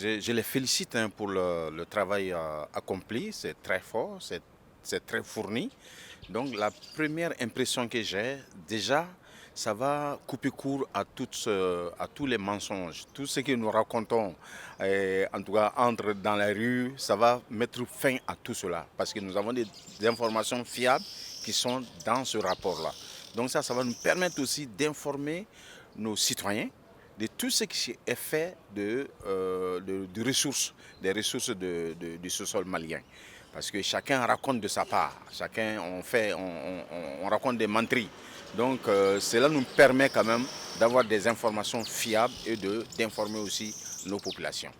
je les félicite pour le travail accompli. C'est très fort, c'est très fourni. Donc la première impression que j'ai, déjà, ça va couper court à tous les mensonges. Tout ce que nous racontons, en tout cas entre dans la rue, ça va mettre fin à tout cela. Parce que nous avons des informations fiables qui sont dans ce rapport-là. Donc ça va nous permettre aussi d'informer nos citoyens de tout ce qui est fait de ressources, des ressources du sous-sol malien. Parce que chacun raconte de sa part, chacun on raconte des menteries. Donc cela nous permet quand même d'avoir des informations fiables et d'informer aussi nos populations.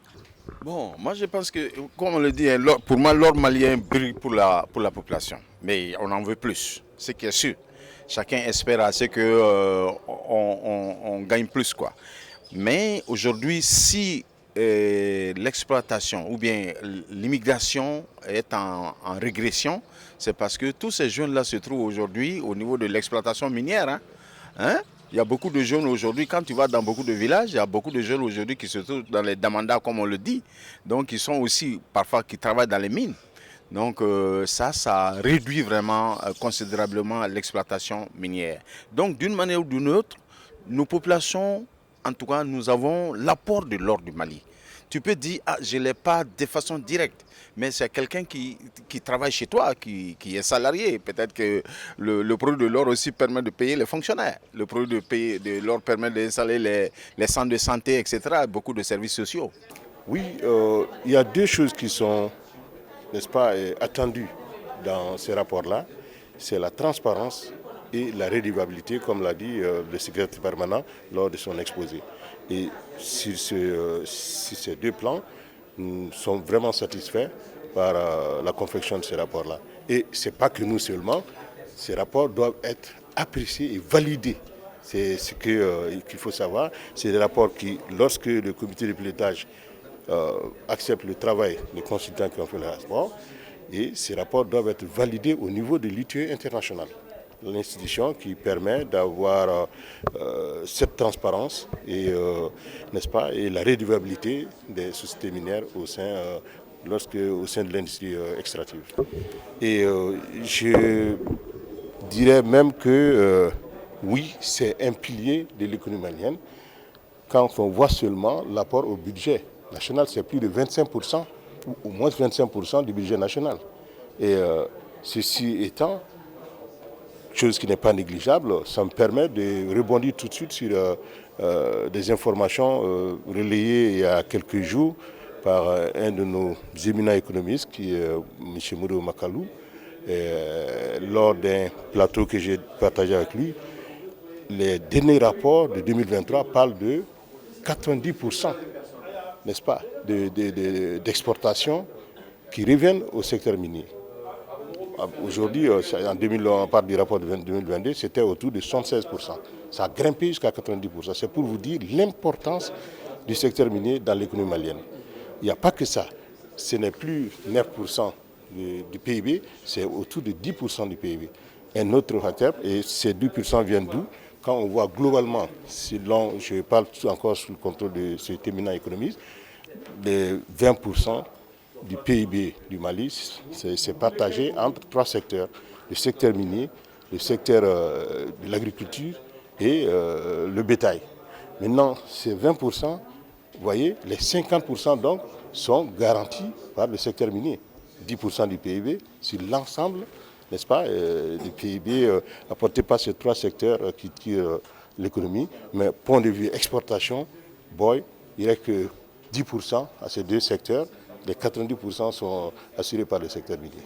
Bon, moi je pense que, comme on le dit, pour moi l'or malien brille pour la population. Mais on en veut plus, ce qui est sûr. Chacun espère à ce qu'on gagne plus, quoi. Mais aujourd'hui, si l'exploitation ou bien l'immigration est en régression, c'est parce que tous ces jeunes-là se trouvent aujourd'hui au niveau de l'exploitation minière. Hein? Il y a beaucoup de jeunes aujourd'hui, quand tu vas dans beaucoup de villages, il y a beaucoup de jeunes aujourd'hui qui se trouvent dans les damandas, comme on le dit. Donc, ils sont aussi, parfois, qui travaillent dans les mines. Donc ça réduit vraiment considérablement l'exploitation minière. Donc d'une manière ou d'une autre, nos populations, en tout cas, nous avons l'apport de l'or du Mali. Tu peux dire, ah, je ne l'ai pas de façon directe, mais c'est quelqu'un qui travaille chez toi, qui est salarié. Peut-être que le produit de l'or aussi permet de payer les fonctionnaires. Le produit de l'or permet d'installer les centres de santé, etc., beaucoup de services sociaux. Oui, il y a deux choses qui sont, n'est-ce pas, attendues dans ces rapports-là. C'est la transparence et la redevabilité, comme l'a dit le secrétaire permanent lors de son exposé. Et sur ces deux plans, nous sommes vraiment satisfaits par la confection de ces rapports-là. Et ce n'est pas que nous seulement, ces rapports doivent être appréciés et validés. C'est ce qu'il faut savoir. C'est des rapports qui, lorsque le comité de pilotage accepte le travail des consultants qui ont fait le rapport, et ces rapports doivent être validés au niveau de l'ITIE international, l'institution qui permet d'avoir cette transparence et, n'est-ce pas, et la redevabilité des sociétés minières au sein de l'industrie extractive. Et je dirais même que oui, c'est un pilier de l'économie malienne. Quand on voit seulement l'apport au budget national, c'est plus de 25%, ou au moins 25% du budget national. Et ceci étant, chose qui n'est pas négligeable, ça me permet de rebondir tout de suite sur des informations relayées il y a quelques jours par un de nos éminents économistes, qui est M. Modo Makalou, lors d'un plateau que j'ai partagé avec lui. Les derniers rapports de 2023 parlent de 90%, n'est-ce pas, d'exportation qui reviennent au secteur minier. Aujourd'hui, on parle du rapport de 2022, c'était autour de 76%. Ça a grimpé jusqu'à 90%. C'est pour vous dire l'importance du secteur minier dans l'économie malienne. Il n'y a pas que ça. Ce n'est plus 9% du PIB, c'est autour de 10% du PIB. Un autre facteur, et ces 2% viennent d'où? Quand on voit globalement, je parle encore sous le contrôle de cet éminent économiste, de 20% du PIB du Mali, c'est partagé entre trois secteurs: le secteur minier, le secteur de l'agriculture et le bétail. Maintenant, ces 20%, vous voyez, les 50% donc sont garantis par le secteur minier. 10% du PIB sur l'ensemble, n'est-ce pas, du PIB apporté par ces trois secteurs qui tirent l'économie. Mais point de vue exportation, il n'y a que 10% à ces deux secteurs. Les 90% sont assurés par le secteur minier.